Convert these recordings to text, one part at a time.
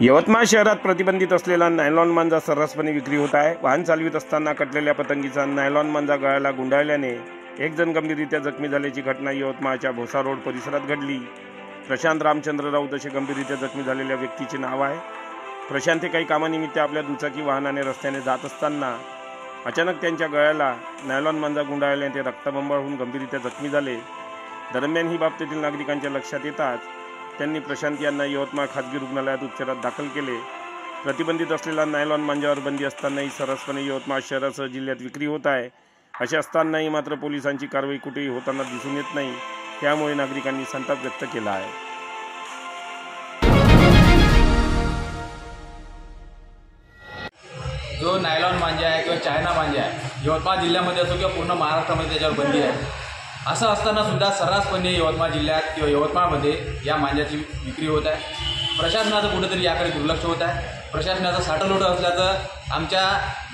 यवतमाळ शहरात प्रतिबंधित असलेला नायलॉन मांजा सर्रासपणे विक्री होत आहे। वाहन चालवित असताना कटलेल्या पतंगीचा नायलॉन मांजा गळ्याला गुंडाळल्याने एक जण गंभीररीत्या जखमी झाल्याची घटना यवतमाळच्या भोसा रोड परिसरात घडली। प्रशांत रामचंद्र राऊत असे गंभीररीत्या जखमी झालेल्या व्यक्तीचे नाव आहे। प्रशांत हे काही कामानिमित्त आपल्या दुचाकी वाहनाने रस्त्याने जात असताना अचानक त्यांच्या गळ्याला नायलॉन मांजा गुंडाळल्याने ते रक्तबंबाळ होऊन गंभीररीत्या जखमी झाले। दरम्यान ही बाब तेथील नागरिकांच्या लक्षात येताच त्यांनी प्रशांत यांना यवतमाळ खाजगी रुग्णालयात उपचारात दाखल केले। प्रतिबंधित असलेला नायलॉन मांजावर बंदी असतानाही सर्रासपणे यवतमाळ शहरासह जिल्ह्यात विक्री होत आहे। असे असतानाही मात्र पोलिसांची कारवाई कुठेही होताना दिसून येत नाही। त्यामुळे नागरिकांनी संताप व्यक्त केला आहे। जो नायलॉन मांजा आहे किंवा चायना मांजा आहे, यवतमाळ जिल्ह्यामध्ये असो किंवा पूर्ण महाराष्ट्रामध्ये त्याच्यावर बंदी आहे। असं असताना सुद्धा सर्रासपणे यवतमाळ जिल्ह्यात किंवा यवतमाळमध्ये या मांजाची विक्री होत आहे। प्रशासनाचं कुठेतरी याकडे दुर्लक्ष होत आहे। प्रशासनाचं साठलोट असल्याचं आमच्या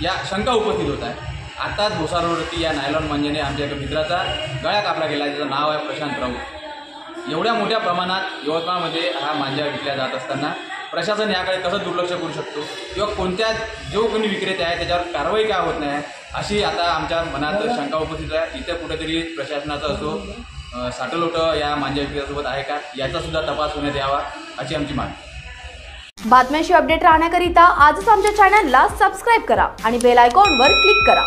या शंका उपस्थित होत आहे। आताच भोसा रोडवरती या नायलॉन मांजाने आमच्या एका मित्राचा गळा कापला गेला, ज्याचं नाव आहे प्रशांत राऊत। एवढ्या मोठ्या प्रमाणात यवतमाळमध्ये हा मांजा विकला जात असताना प्रशासन याकडे कसं दुर्लक्ष करू शकतो किंवा कोणत्या जो कोणी विक्रेते आहे त्याच्यावर कारवाई का होत नाही, अशी आता आमच्या मनात शंका उपस्थित आहे। इथे कुठेतरी प्रशासनाचा असो साठलोट या मांजा विक्रेत्यासोबत आहे का, याचा सुद्धा तपास होण्यात यावा, अशी आमची मागणी। बातम्यांशी अपडेट राहण्याकरिता आजच आमच्या चॅनलला सबस्क्राईब करा आणि बेल आयकॉनवर क्लिक करा।